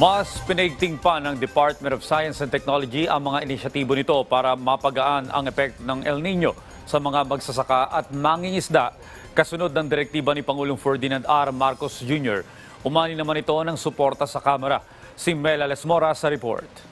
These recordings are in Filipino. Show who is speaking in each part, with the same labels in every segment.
Speaker 1: Mas pinaigting pa ng Department of Science and Technology ang mga inisyatibo nito para mapagaan ang epekto ng El Nino sa mga magsasaka at mangingisda kasunod ng direktiba ni Pangulong Ferdinand R. Marcos Jr. Umani naman ito ng suporta sa Kamara. Si Mela Lesmora sa report.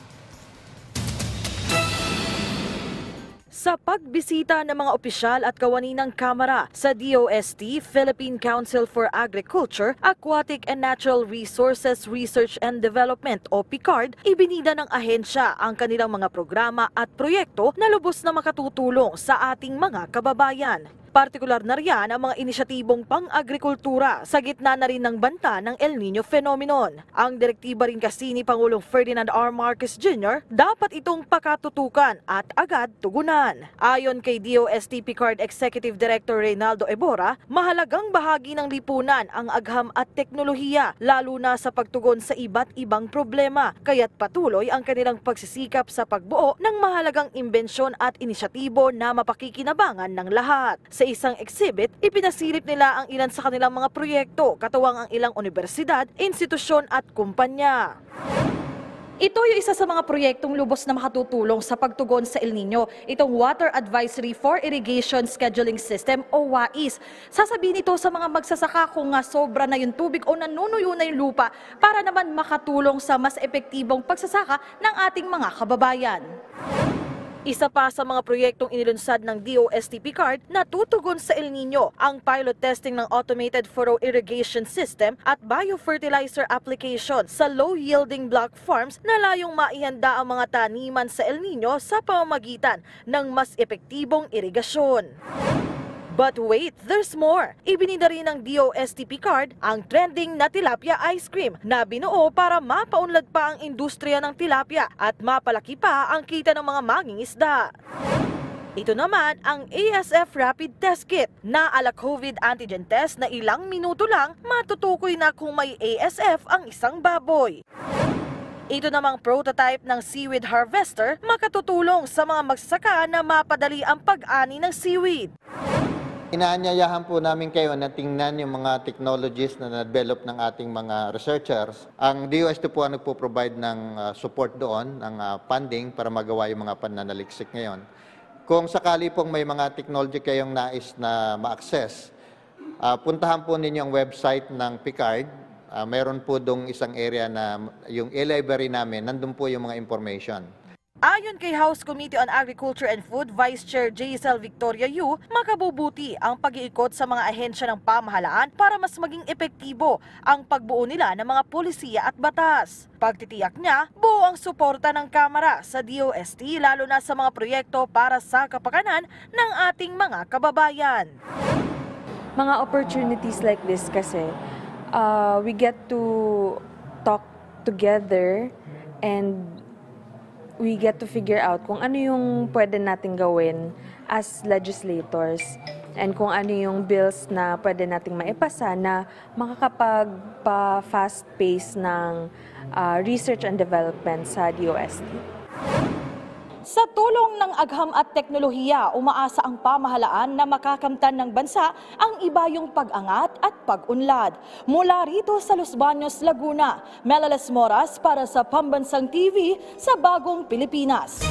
Speaker 2: Sa pagbisita ng mga opisyal at kawani ng Kamara sa DOST, Philippine Council for Agriculture, Aquatic and Natural Resources Research and Development o PICARD, ibinida ng ahensya ang kanilang mga programa at proyekto na lubos na makatutulong sa ating mga kababayan. Partikular na riyan ang mga inisyatibong pang-agrikultura sa gitna na rin ng banta ng El Nino phenomenon. Ang direktiba rin kasi ni Pangulong Ferdinand R. Marcos Jr. dapat itong pakatutukan at agad tugunan. Ayon kay DOST PICARD Executive Director Reynaldo Ebora, mahalagang bahagi ng lipunan ang agham at teknolohiya, lalo na sa pagtugon sa iba't ibang problema. Kaya't patuloy ang kanilang pagsisikap sa pagbuo ng mahalagang imbensyon at inisyatibo na mapakikinabangan ng lahat. Sa isang exhibit, ipinasilip nila ang ilan sa kanilang mga proyekto, katuwang ang ilang universidad, institusyon at kumpanya. Ito yung isa sa mga proyektong lubos na makatutulong sa pagtugon sa El Nino, itong Water Advisory for Irrigation Scheduling System o WAIS. Sasabihin ito sa mga magsasaka kung sobra na yung tubig o nanunuyo na yung lupa para naman makatulong sa mas epektibong pagsasaka ng ating mga kababayan. Isa pa sa mga proyektong inilunsad ng DOST PICARD na tutugon sa El Nino ang pilot testing ng Automated Furrow Irrigation System at Biofertilizer Application sa low-yielding block farms na layong maihanda ang mga taniman sa El Nino sa pamamagitan ng mas epektibong irigasyon. But wait, there's more. Ibinida rin ng DOST PICARD ang trending na tilapia ice cream na binuo para mapaunlad pa ang industriya ng tilapia at mapalaki pa ang kita ng mga mangingisda. Ito naman ang ASF Rapid Test Kit na ala COVID antigen test na ilang minuto lang matutukoy na kung may ASF ang isang baboy. Ito namang prototype ng seaweed harvester makatutulong sa mga magsasaka na mapadali ang pag-ani ng seaweed.
Speaker 3: Inaanyayahan po namin kayo na tingnan yung mga technologies na na-develop ng ating mga researchers. Ang DOST po ang nagpo-provide ng support doon, ng funding para magawa yung mga pananaliksik ngayon. Kung sakali pong may mga technology kayong nais na ma-access, puntahan po ninyo ang website ng PICARD. Meron po doong isang area na yung e-library namin, nandun po yung mga information.
Speaker 2: Ayon kay House Committee on Agriculture and Food Vice Chair J.S.L. Victoria Yu, makabubuti ang pag-iikot sa mga ahensya ng pamahalaan para mas maging epektibo ang pagbuo nila ng mga polisiya at batas. Pagtitiyak niya, buo ang suporta ng Kamara sa DOST lalo na sa mga proyekto para sa kapakanan ng ating mga kababayan.
Speaker 4: Mga opportunities like this kasi, we get to talk together and we get to figure out kung ano yung pwede natin gawin as legislators and kung ano yung bills na pwede nating maipasa na makakapag-fast pace ng research and development sa DOST.
Speaker 2: Sa tulong ng agham at teknolohiya, umaasa ang pamahalaan na makakamtan ng bansa ang ibayong pag-angat at pag-unlad. Mula rito sa Los Baños, Laguna, Mela Lesmora para sa Pambansang TV sa Bagong Pilipinas.